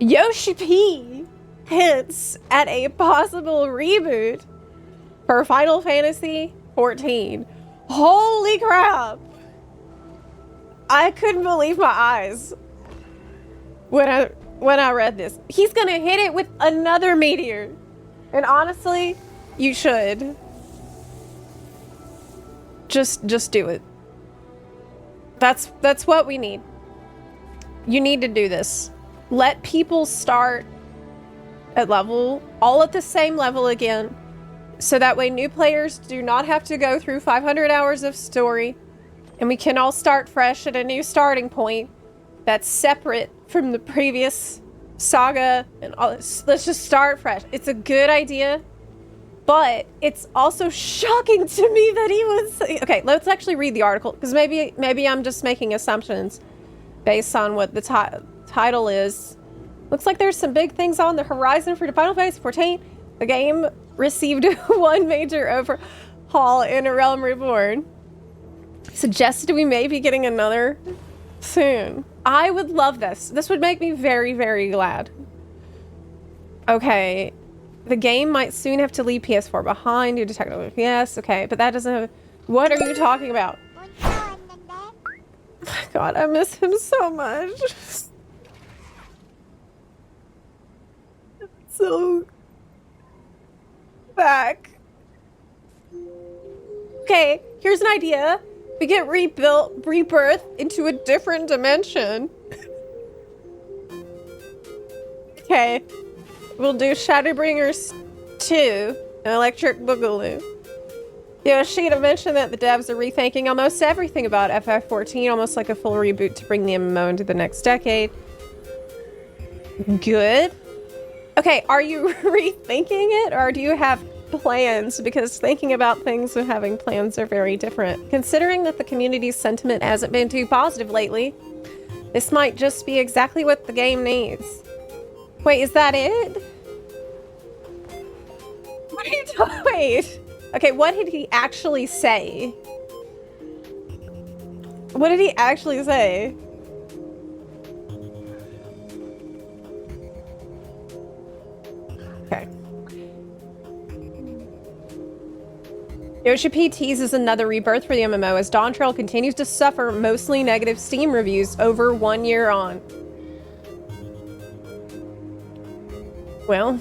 Yoshi-P hints at a possible reboot for Final Fantasy XIV. Holy crap! I couldn't believe my eyes when I read this. He's gonna hit it with another meteor. And honestly, you should. Just do it. That's what we need. You need to do this. Let people start at all at the same level again. So that way new players do not have to go through 500 hours of story. And we can all start fresh at a new starting point that's separate from the previous saga and all this. Let's just start fresh. It's a good idea, but it's also shocking to me that he was... Okay, let's actually read the article, because maybe I'm just making assumptions based on what the title is. Looks like there's some big things on the horizon for Final Fantasy XIV. The game received one major overhaul in A Realm Reborn. Suggested we may be getting another soon. I would love this. This would make me very, very glad. Okay. The game might soon have to leave PS4 behind due to technical FPS. Okay, but that doesn't have... What are you talking about? Oh my God, I miss him so much. So... back. Okay, here's an idea. We get rebirth into a different dimension. Okay. We'll do Shadowbringers 2 and Electric Boogaloo. Yoshida mentioned that the devs are rethinking almost everything about FF14, almost like a full reboot to bring the MMO into the next decade. Good. Okay, are you rethinking it, or do you have plans? Because thinking about things and having plans are very different. Considering that the community's sentiment hasn't been too positive lately, this might just be exactly what the game needs. Wait, is that it? What are you talking? Wait. Okay, what did he actually say? What did he actually say? Okay. Yoshi-P teases another rebirth for the MMO as Dawn Trail continues to suffer mostly negative Steam reviews over 1 year on. Well.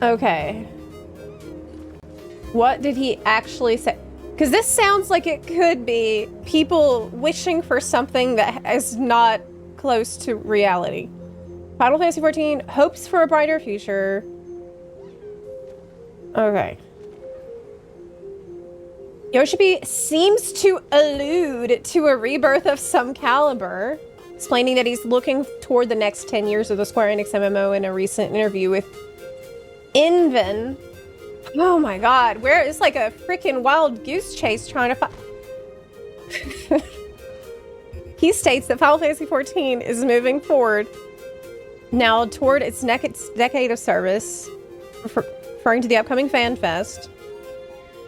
Okay. What did he actually say? Because this sounds like it could be people wishing for something that is not close to reality. Final Fantasy XIV hopes for a brighter future. Okay. Yoshi-P seems to allude to a rebirth of some caliber, explaining that he's looking toward the next 10 years of the Square Enix MMO in a recent interview with Inven. Oh my God, where is like a freaking wild goose chase trying to find... He states that Final Fantasy XIV is moving forward now toward its next decade of service, referring to the upcoming Fan Fest,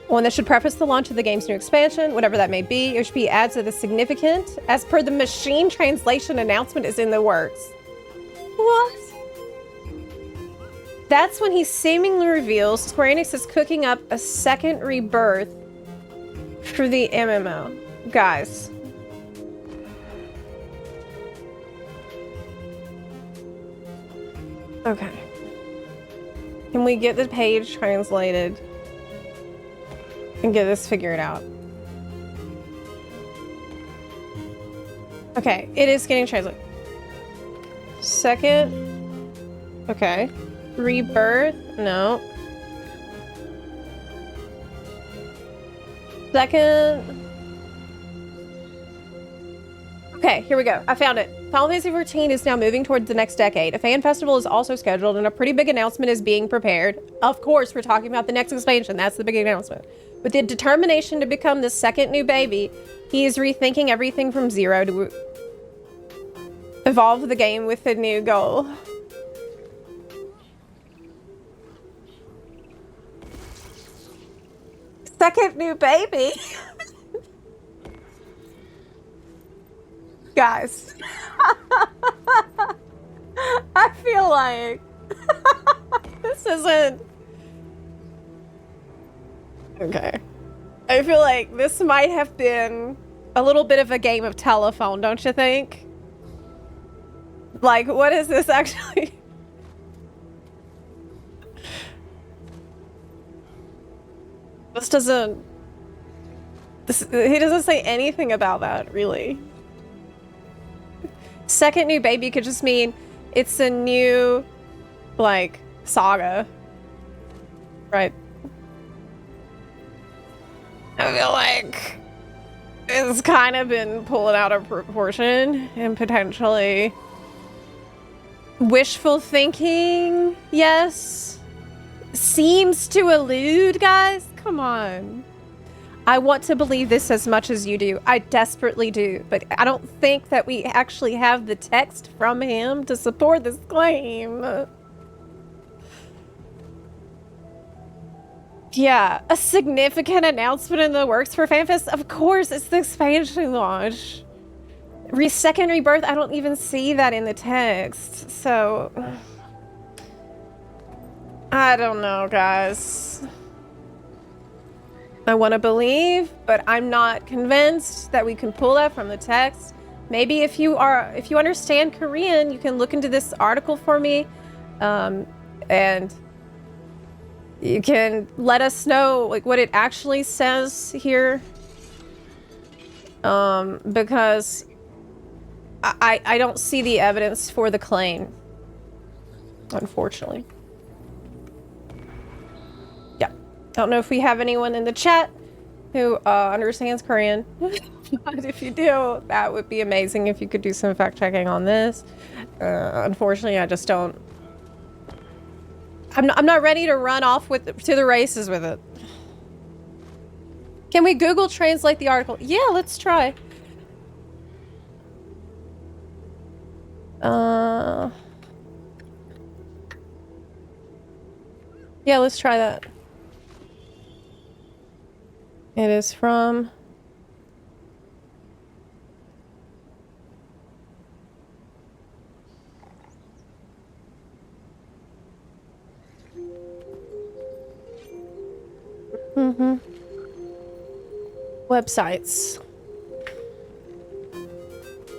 one that should preface the launch of the game's new expansion, whatever that may be. Yoshi-P adds that the significant, as per the machine translation announcement, is in the works. What? That's when he seemingly reveals Square Enix is cooking up a second rebirth for the MMO. Guys. Okay. Can we get the page translated and get this figured out? Okay, it is getting translated. Second. Okay. Rebirth? No. Second. Okay, here we go. I found it. Final Fantasy XIV is now moving towards the next decade. A fan festival is also scheduled and a pretty big announcement is being prepared. Of course, we're talking about the next expansion. That's the big announcement. With the determination to become the second new baby, he is rethinking everything from zero to evolve the game with a new goal. Second new baby. Guys. like this isn't okay. I feel like this might have been a little bit of a game of telephone, don't you think? Like, what is this actually? This doesn't... he doesn't say anything about that, really. Second new baby could just mean it's a new, like, saga. Right. I feel like it's kind of been pulling out of proportion and potentially wishful thinking, yes. Seems to elude, guys. Come on. I want to believe this as much as you do. I desperately do, but I don't think that we actually have the text from him to support this claim. Yeah, a significant announcement in the works for FanFest? Of course, it's the expansion launch. Second rebirth, I don't even see that in the text, so... I don't know, guys. I want to believe, but I'm not convinced that we can pull that from the text. Maybe if you understand Korean, you can look into this article for me, and you can let us know like what it actually says here. Because I don't see the evidence for the claim, unfortunately. Yeah, don't know if we have anyone in the chat who understands Korean. But if you do, that would be amazing if you could do some fact checking on this. Unfortunately, I just don't. I'm not ready to run off to the races with it. Can we Google translate the article? Yeah, let's try. Yeah, let's try that. It is from... Websites.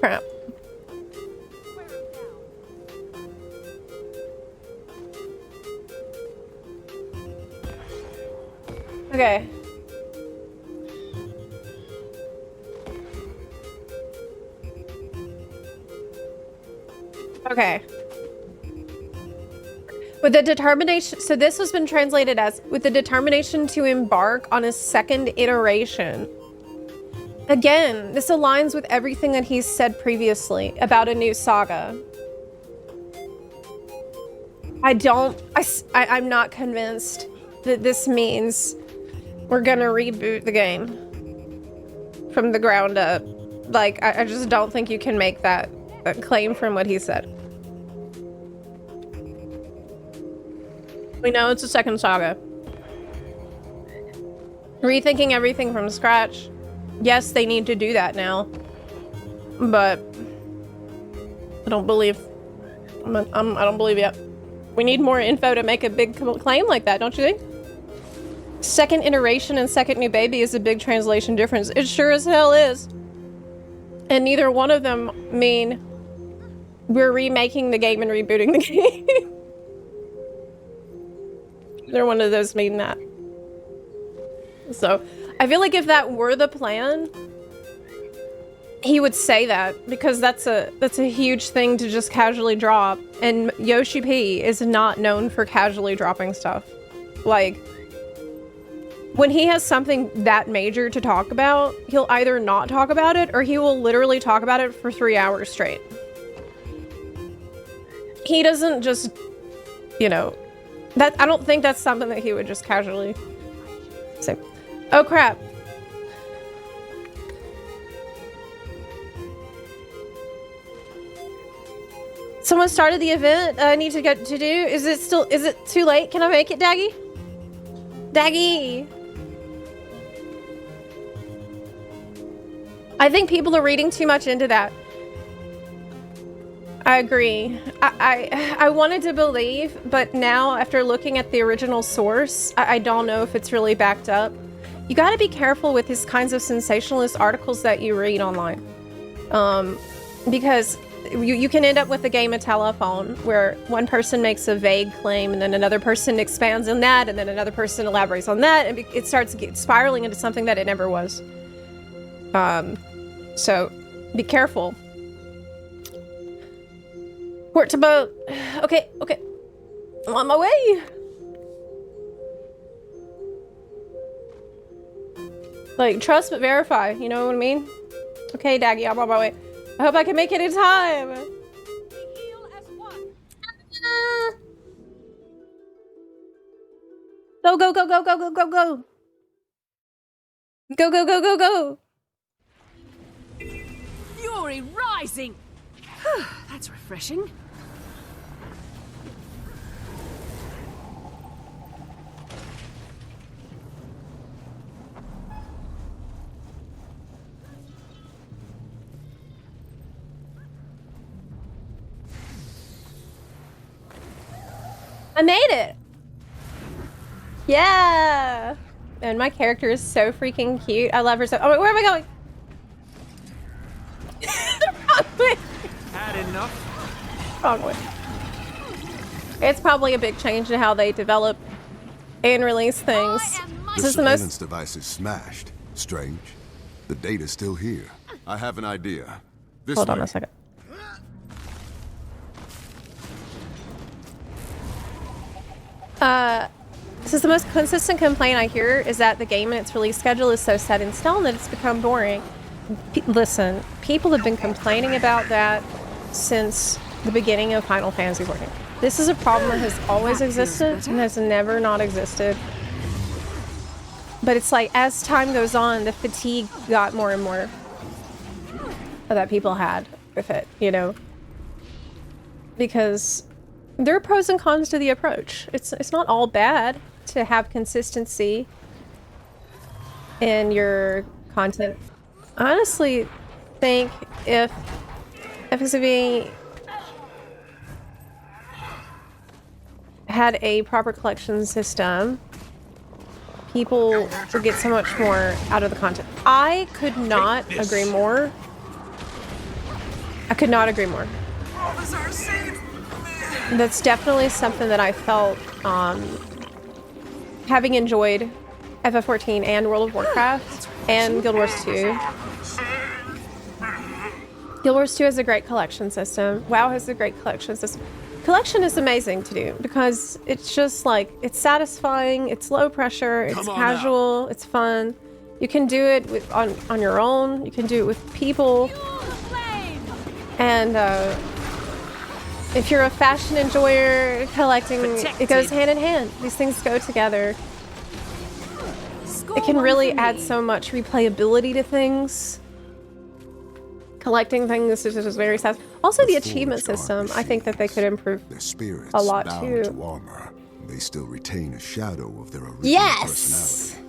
Crap. Okay. Okay. With the determination, so this has been translated as, with the determination to embark on a second iteration. Again, this aligns with everything that he's said previously about a new saga. I'm not convinced that this means we're gonna reboot the game from the ground up. Like, I just don't think you can make that claim from what he said. We know it's a second saga. Rethinking everything from scratch. Yes, they need to do that now. But I don't believe I don't believe yet. We need more info to make a big claim like that, don't you think? Second iteration and second new baby is a big translation difference. It sure as hell is. And neither one of them mean we're remaking the game and rebooting the game. Neither one of those mean that. So, I feel like if that were the plan, he would say that, because that's a huge thing to just casually drop, and Yoshi-P is not known for casually dropping stuff. Like, when he has something that major to talk about, he'll either not talk about it, or he will literally talk about it for 3 hours straight. He doesn't just, you know, I don't think that's something that he would just casually say. Oh crap. Someone started the event I need to get to do. Is it too late? Can I make it, Daggy? Daggy! I think people are reading too much into that. I agree. I wanted to believe, but now after looking at the original source, I don't know if it's really backed up. You got to be careful with these kinds of sensationalist articles that you read online. Because you can end up with a game of telephone where one person makes a vague claim and then another person expands on that and then another person elaborates on that, and it starts spiraling into something that it never was. So be careful. Port to boat. Okay, okay. I'm on my way. Like, trust but verify, you know what I mean? Okay, Daggy, I'm on my way. I hope I can make it in time. Go, go, go, go, go, go, go, go. Go, go, go, go, go. Fury rising. That's refreshing. I made it! Yeah! And my character is so freaking cute. I love her so- oh, wait, where am I going? Wrong way! Had enough? Wrong way. It's probably a big change in how they develop and release things. The surveillance device is smashed. Strange. The data's still here. I have an idea. Hold on a second. This is the most consistent complaint I hear, is that the game and its release schedule is so set in stone that it's become boring. Listen, people have been complaining about that since the beginning of Final Fantasy XIV. This is a problem that has always existed and has never not existed. But it's like, as time goes on, the fatigue got more and more that people had with it, you know? Because there are pros and cons to the approach. It's not all bad to have consistency in your content. I honestly think if FFXIV had a proper collection system, people would get so much more out of the content. I could not agree more. I could not agree more. That's definitely something that I felt having enjoyed FF14 and World of Warcraft and Guild Wars 2. Guild Wars 2 has a great collection system. WoW has a great collection system. Collection is amazing to do because it's just like, it's satisfying, it's low pressure, it's casual, it's fun. You can do it with, on your own, you can do it with people. And if you're a fashion enjoyer, collecting, it goes hand in hand. These things go together. It can really add so much replayability to things. Collecting things is just very sad. Also, the achievement system, I think that they could improve a lot too. They still retain a shadow of their original personality.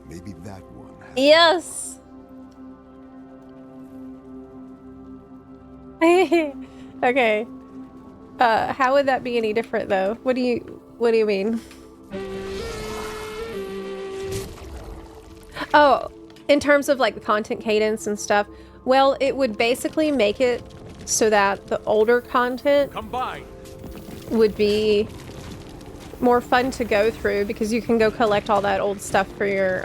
Maybe that one. Yes. Okay. How would that be any different though? What do you mean? Oh, in terms of like the content cadence and stuff. Well, it would basically make it so that the older content would be more fun to go through because you can go collect all that old stuff for your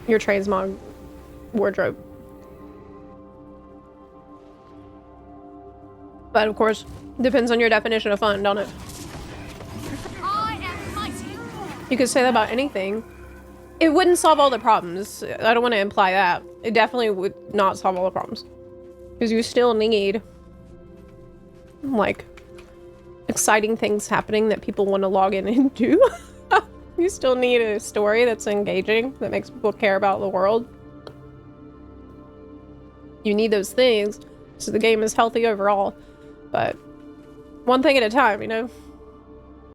transmog wardrobe. But of course, depends on your definition of fun, don't it? You could say that about anything. It wouldn't solve all the problems. I don't want to imply that. It definitely would not solve all the problems. Because you still need, like, exciting things happening that people want to log in and do. You still need a story that's engaging, that makes people care about the world. You need those things, so the game is healthy overall. But one thing at a time, you know?